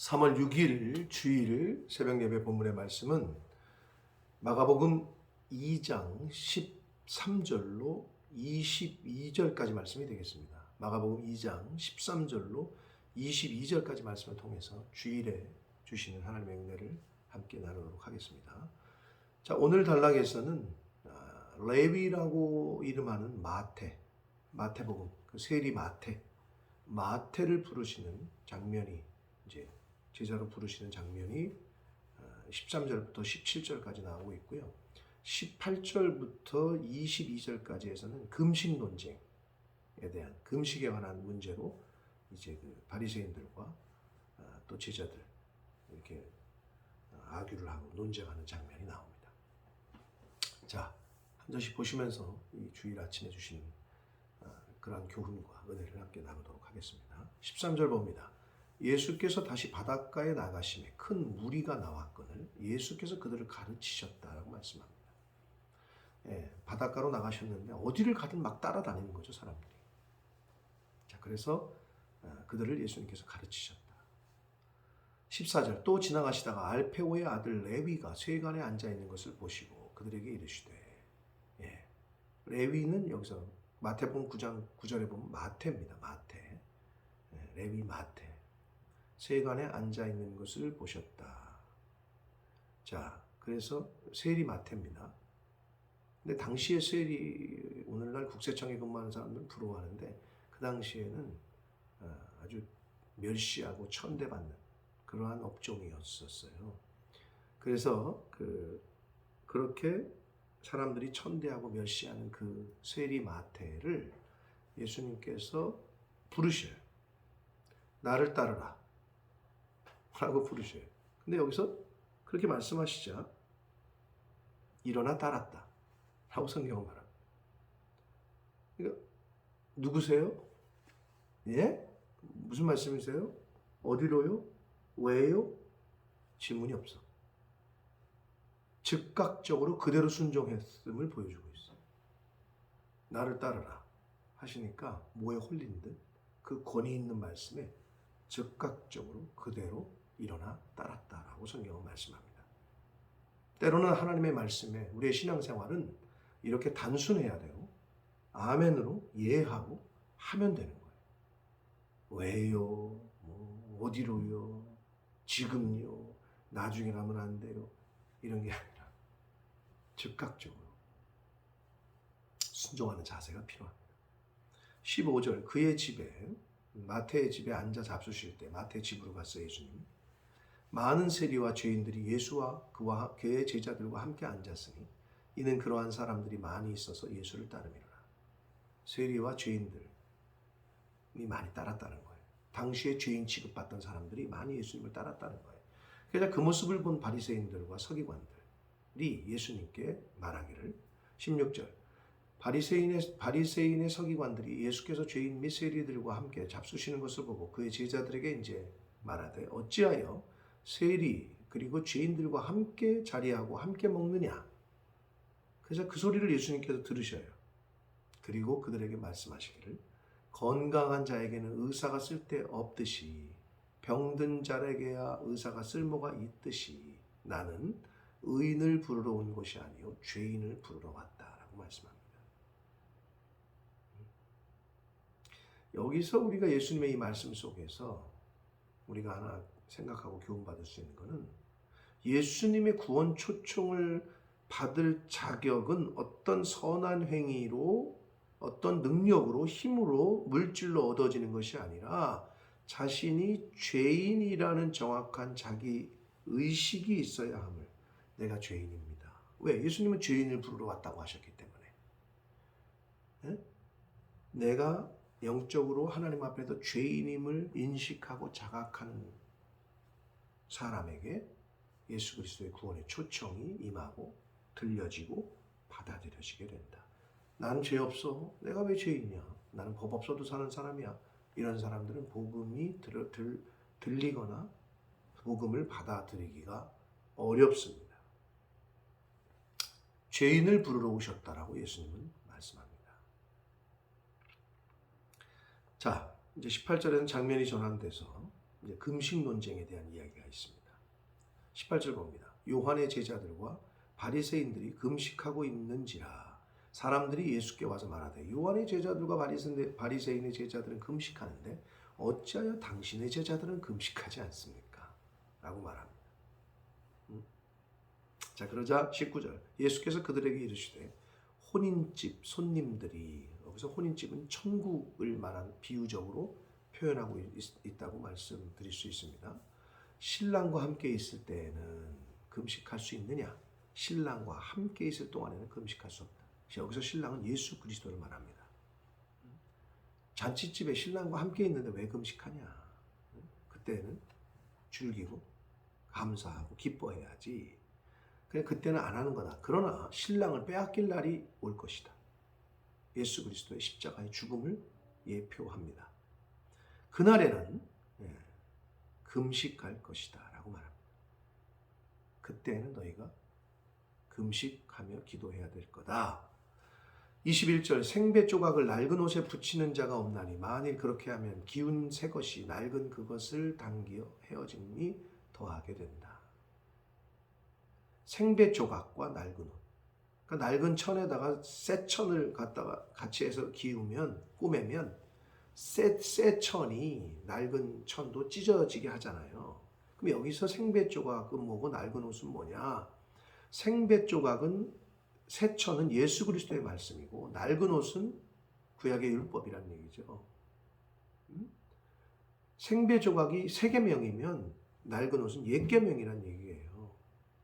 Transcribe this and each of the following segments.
3월 6일 주일 새벽 예배 본문의 말씀은 마가복음 2장 13절로 22절까지 말씀이 되겠습니다. 마가복음 2장 13절로 22절까지 말씀을 통해서 주일에 주시는 하나님의 은혜를 함께 나누도록 하겠습니다. 자, 오늘 단락에서는 레위라고 이름하는 마태복음, 그 세리 마태를 부르시는 장면이 이제 제자로 부르시는 장면이 13절부터 17절까지 나오고 있고요. 18절부터 22절까지에서는 금식 논쟁에 대한 금식에 관한 문제로 이제 그 바리새인들과 또 제자들 이렇게 아규를 하고 논쟁하는 장면이 나옵니다. 자, 한 절씩 보시면서 이 주일 아침에 주신 그러한 교훈과 은혜를 함께 나누도록 하겠습니다. 13절 봅니다. 예수께서 다시 바닷가에 나가심에 큰 무리가 나왔거늘 예수께서 그들을 가르치셨다라고 말씀합니다. 바닷가로 나가셨는데 어디를 가든 막 따라다니는 거죠, 사람들이. 자, 그래서 그들을 예수님께서 가르치셨다. 14절 또 지나가시다가 알페오의 아들 레위가 쇠관에 앉아 있는 것을 보시고 그들에게 이르시되, 레위는 여기서 마태복음 9장 9절에 보면 마태입니다. 레위 마태. 세관에 앉아 있는 것을 보셨다. 자, 그래서 세리 마태입니다. 근데 당시의 세리, 오늘날 국세청에 근무하는 사람들은 부러워하는데 그 당시에는 아주 멸시하고 천대받는 그러한 업종이었었어요. 그래서 그렇게 사람들이 천대하고 멸시하는 그 세리 마태를 예수님께서 부르셔요. 나를 따르라 라고 부르셔요. 근데 여기서 그렇게 말씀하시자 일어나 따랐다 라고 성경은 말합니다. 그러니까 누구세요? 예? 무슨 말씀이세요? 어디로요? 왜요? 질문이 없어. 즉각적으로 그대로 순종했음을 보여주고 있어요. 나를 따르라 하시니까 뭐에 홀린 듯 그 권위 있는 말씀에 즉각적으로 그대로 일어나 따랐다라고 성경은 말씀합니다. 때로는 하나님의 말씀에 우리의 신앙생활은 이렇게 단순해야 되고 아멘으로 이해하고 하면 되는 거예요. 왜요? 어디로요? 지금요? 나중에 가면 안 돼요? 이런 게 아니라 즉각적으로 순종하는 자세가 필요합니다. 15절 그의 집에 마태의 집에 앉아 잡수실 때 마태 집으로 갔어요. 예수님. 많은 세리와 죄인들이 예수와 그와 그의 제자들과 함께 앉았으니 이는 그러한 사람들이 많이 있어서 예수를 따르미로라. 세리와 죄인들이 많이 따랐다는 거예요. 당시에 죄인 취급받던 사람들이 많이 예수님을 따랐다는 거예요. 그래서 그 모습을 본 바리새인들과 서기관들이 예수님께 말하기를 16절 바리새인의 서기관들이 예수께서 죄인 및 세리들과 함께 잡수시는 것을 보고 그의 제자들에게 이제 말하되 어찌하여 세리 그리고 죄인들과 함께 자리하고 함께 먹느냐. 그래서 그 소리를 예수님께서 들으셔요. 그리고 그들에게 말씀하시기를 건강한 자에게는 의사가 쓸데없듯이 병든 자에게야 의사가 쓸모가 있듯이 나는 의인을 부르러 온 것이 아니요 죄인을 부르러 왔다라고 말씀합니다. 여기서 우리가 예수님의 이 말씀 속에서 우리가 하나 생각하고 교훈받을 수 있는 것은 예수님의 구원 초청을 받을 자격은 어떤 선한 행위로 어떤 능력으로 힘으로 물질로 얻어지는 것이 아니라 자신이 죄인이라는 정확한 자기 의식이 있어야 함을. 내가 죄인입니다. 왜? 예수님은 죄인을 부르러 왔다고 하셨기 때문에. 내가 영적으로 하나님 앞에서 죄인임을 인식하고 자각하는 사람에게 예수 그리스도의 구원의 초청이 임하고 들려지고 받아들여지게 된다. 나는 죄 없어. 내가 왜 죄인이야? 나는 법 없어도 사는 사람이야. 이런 사람들은 복음이 들리거나 복음을 받아들이기가 어렵습니다. 죄인을 부르러 오셨다라고 예수님은 말씀합니다. 자, 이제 18절에는 장면이 전환돼서 이제 금식 논쟁에 대한 이야기가 있습니다. 18절 봅니다. 요한의 제자들과 바리새인들이 금식하고 있는지라 사람들이 예수께 와서 말하되 요한의 제자들과 바리새인의 제자들은 금식하는데 어찌하여 당신의 제자들은 금식하지 않습니까? 라고 말합니다. 자, 그러자 19절 예수께서 그들에게 이르시되 혼인집 손님들이, 여기서 혼인집은 천국을 말한 비유적으로 표현하고 있다고 말씀드릴 수 있습니다. 신랑과 함께 있을 때에는 금식할 수 있느냐? 신랑과 함께 있을 동안에는 금식할 수 없다. 여기서 신랑은 예수 그리스도를 말합니다. 잔치집에 신랑과 함께 있는데 왜 금식하냐? 그때는 즐기고 감사하고 기뻐해야지. 그냥 그때는 안 하는 거다. 그러나 신랑을 빼앗길 날이 올 것이다. 예수 그리스도의 십자가의 죽음을 예표합니다. 그날에는 금식할 것이다 라고 말합니다. 그때는 너희가 금식하며 기도해야 될 거다. 21절 생배 조각을 낡은 옷에 붙이는 자가 없나니 만일 그렇게 하면 기운 새 것이 낡은 그것을 당기어 헤어짐이 더하게 된다. 생배 조각과 낡은 옷. 그러니까 낡은 천에다가 새 천을 갖다가 같이 해서 기우면, 꼬매면 새 천이 낡은 천도 찢어지게 하잖아요. 그럼 여기서 생배 조각은 뭐고 낡은 옷은 뭐냐? 생배 조각은, 새 천은 예수 그리스도의 말씀이고 낡은 옷은 구약의 율법이라는 얘기죠. 생배 조각이 새 계명이면 낡은 옷은 옛 계명이라는 얘기예요.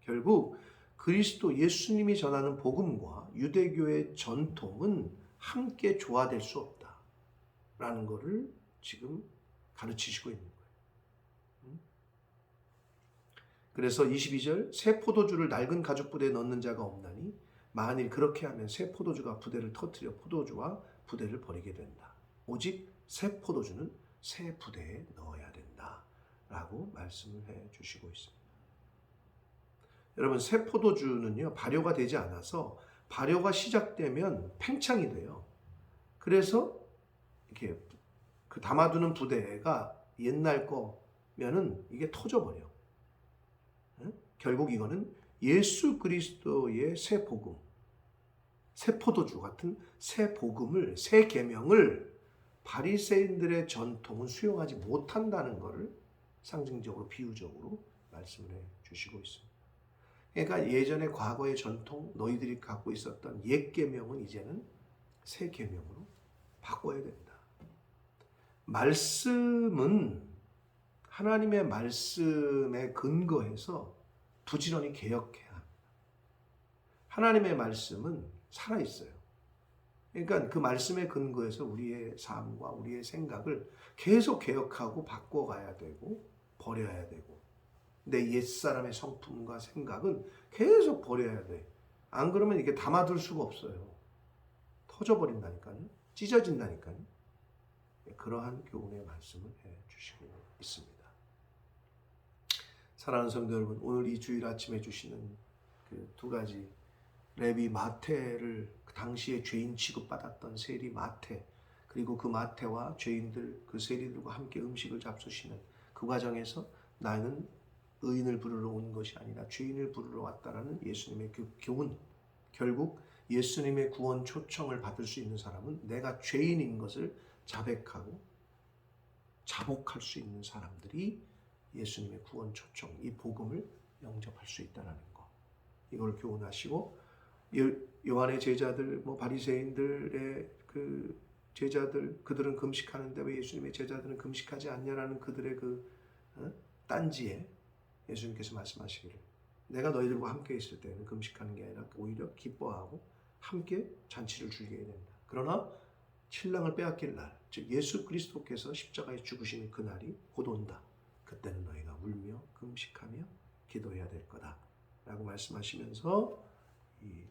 결국 그리스도 예수님이 전하는 복음과 유대교의 전통은 함께 조화될 수 없다라는 것을 지금 가르치시고 있는 거예요. 그래서 22절 새 포도주를 낡은 가죽 부대에 넣는 자가 없나니 만일 그렇게 하면 새 포도주가 부대를 터뜨려 포도주와 부대를 버리게 된다. 오직 새 포도주는 새 부대에 넣어야 된다 라고 말씀을 해 주시고 있습니다. 여러분, 새 포도주는요 발효가 되지 않아서 발효가 시작되면 팽창이 돼요. 그래서 이렇게 그 담아두는 부대가 옛날 거면은 이게 터져버려. 결국 이거는 예수 그리스도의 새 복음, 새 포도주 같은 새 복음을, 새 계명을 바리새인들의 전통은 수용하지 못한다는 것을 상징적으로 비유적으로 말씀을 해 주시고 있습니다. 그러니까 예전의 과거의 전통, 너희들이 갖고 있었던 옛 계명은 이제는 새 계명으로 바꿔야 된다. 말씀은 하나님의 말씀에 근거해서 부지런히 개혁해야 합니다. 하나님의 말씀은 살아있어요. 그러니까 그 말씀에 근거해서 우리의 삶과 우리의 생각을 계속 개혁하고 바꿔가야 되고 버려야 되고 내 옛사람의 성품과 생각은 계속 버려야 돼. 안 그러면 이게 담아둘 수가 없어요. 터져버린다니까요. 찢어진다니까요. 그러한 교훈의 말씀을 해주시고 있습니다. 사랑하는 성도 여러분, 오늘 이 주일 아침에 주시는 그 두 가지 레위 마태를 그 당시에 죄인 취급받았던 세리 마태, 그리고 그 마태와 죄인들, 그 세리들과 함께 음식을 잡수시는 그 과정에서 나는 의인을 부르러 온 것이 아니라 죄인을 부르러 왔다라는 예수님의 그 교훈, 결국 예수님의 구원 초청을 받을 수 있는 사람은 내가 죄인인 것을 자백하고 자복할 수 있는 사람들이 예수님의 구원 초청, 이 복음을 영접할 수 있다는 것, 이걸 교훈하시고 요한의 제자들, 바리새인들의 그 제자들, 그들은 금식하는데 왜 예수님의 제자들은 금식하지 않냐라는 그들의 그 딴지에 예수님께서 말씀하시기를 내가 너희들과 함께 있을 때는 금식하는 게 아니라 오히려 기뻐하고 함께 잔치를 즐기게 된다. 그러나 신랑을 빼앗길 날, 즉 예수 그리스도께서 십자가에 죽으시는 그날이 곧 온다. 그때는 너희가 울며 금식하며 기도해야 될 거다 라고 말씀하시면서 이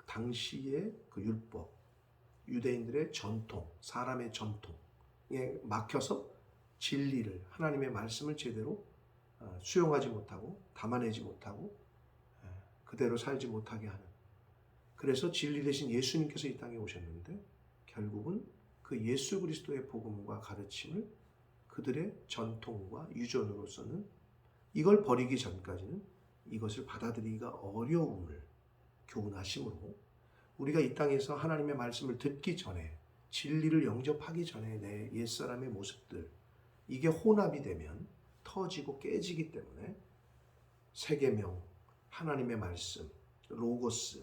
당시의 그 율법, 유대인들의 전통, 사람의 전통에 막혀서 진리를, 하나님의 말씀을 제대로 수용하지 못하고 담아내지 못하고 그대로 살지 못하게 하는, 그래서 진리 대신 예수님께서 이 땅에 오셨는데 결국은 그 예수 그리스도의 복음과 가르침을 그들의 전통과 유전으로서는 이걸 버리기 전까지는 이것을 받아들이기가 어려움을 교훈하심으로 우리가 이 땅에서 하나님의 말씀을 듣기 전에 진리를 영접하기 전에 내 옛사람의 모습들 이게 혼합이 되면 터지고 깨지기 때문에 세계명, 하나님의 말씀, 로고스,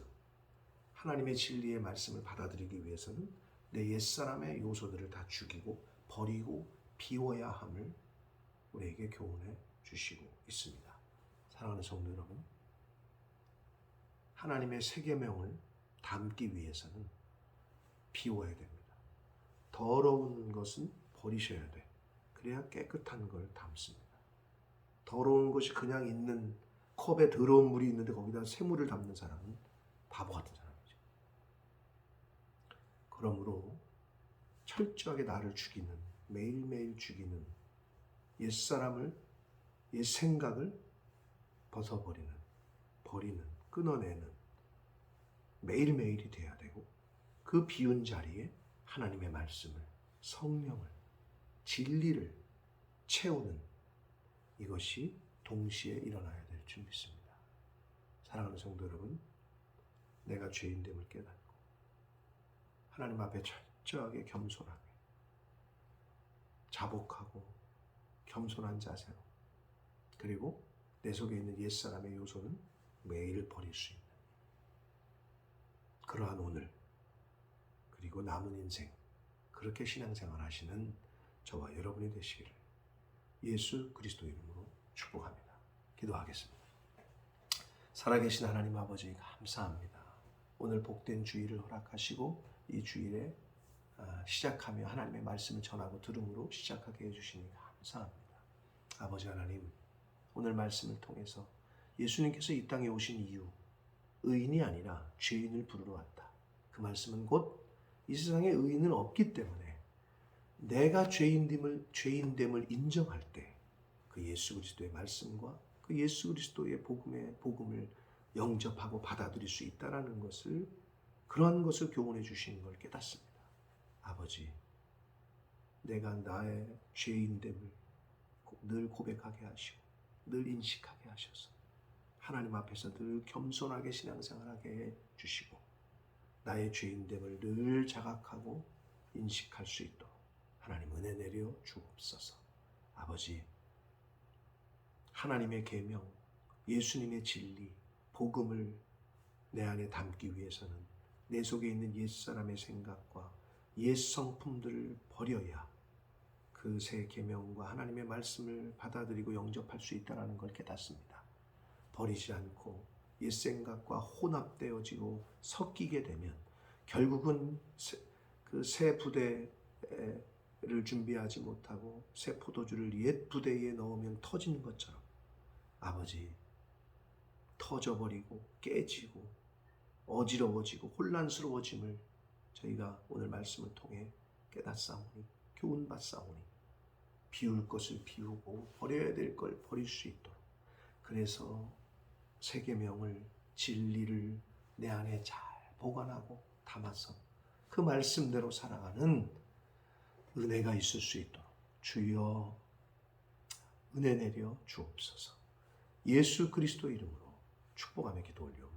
하나님의 진리의 말씀을 받아들이기 위해서는 내 옛사람의 요소들을 다 죽이고 버리고 비워야 함을 우리에게 교훈해 주시고 있습니다. 사랑하는 성도 여러분, 하나님의 세계명을 담기 위해서는 비워야 됩니다. 더러운 것은 버리셔야 돼. 그래야 깨끗한 걸 담습니다. 더러운 것이 그냥 있는 컵에 더러운 물이 있는데 거기다 새물을 담는 사람은 바보 같은 사람이죠. 그러므로 철저하게 나를 죽이는, 매일매일 죽이는 옛사람을, 옛 생각을 벗어버리는, 버리는, 끊어내는 매일매일이 돼야 되고 그 비운 자리에 하나님의 말씀을, 성령을, 진리를 채우는 이것이 동시에 일어나야 될 줄 믿습니다. 사랑하는 성도 여러분, 내가 죄인됨을 깨닫고 하나님 앞에 철저하게 겸손하게 자복하고 겸손한 자세로 그리고 내 속에 있는 옛사람의 요소는 매일 버릴 수 있는 그러한 오늘 그리고 남은 인생 그렇게 신앙생활 하시는 저와 여러분이 되시기를 예수 그리스도 이름으로 축복합니다. 기도하겠습니다. 살아계신 하나님 아버지 감사합니다. 오늘 복된 주일을 허락하시고 이 주일에 시작하며 하나님의 말씀을 전하고 들음으로 시작하게 해주시니 감사합니다. 아버지 하나님, 오늘 말씀을 통해서 예수님께서 이 땅에 오신 이유, 의인이 아니라 죄인을 부르러 왔다. 그 말씀은 곧 이 세상에 의인은 없기 때문에 내가 죄인됨을 인정할 때 그 예수 그리스도의 말씀과 그 예수 그리스도의 복음을 영접하고 받아들일 수 있다는 것을 그런 것을 교훈해 주시는 걸 깨닫습니다. 아버지, 내가 나의 죄인됨을 늘 고백하게 하시고 늘 인식하게 하셔서 하나님 앞에서 늘 겸손하게 신앙생활하게 해 주시고 나의 죄인됨을 늘 자각하고 인식할 수 있도록 하나님 은혜 내려 주옵소서. 아버지, 하나님의 계명, 예수님의 진리, 복음을 내 안에 담기 위해서는 내 속에 있는 옛사람의 생각과 옛 성품들을 버려야 그 새 계명과 하나님의 말씀을 받아들이고 영접할 수 있다는 걸 깨닫습니다. 버리지 않고 옛 생각과 혼합되어지고 섞이게 되면 결국은 그 새 부대를 준비하지 못하고 새 포도주를 옛 부대에 넣으면 터지는 것처럼 아버지, 터져버리고 깨지고 어지러워지고 혼란스러워짐을 저희가 오늘 말씀을 통해 깨닫사오니 교훈받사오니 비울 것을 비우고 버려야 될 걸 버릴 수 있도록 그래서 세계명을 진리를 내 안에 잘 보관하고 담아서 그 말씀대로 살아가는 은혜가 있을 수 있도록 주여 은혜 내려 주옵소서. 예수 그리스도 이름으로 축복하며 기도 올려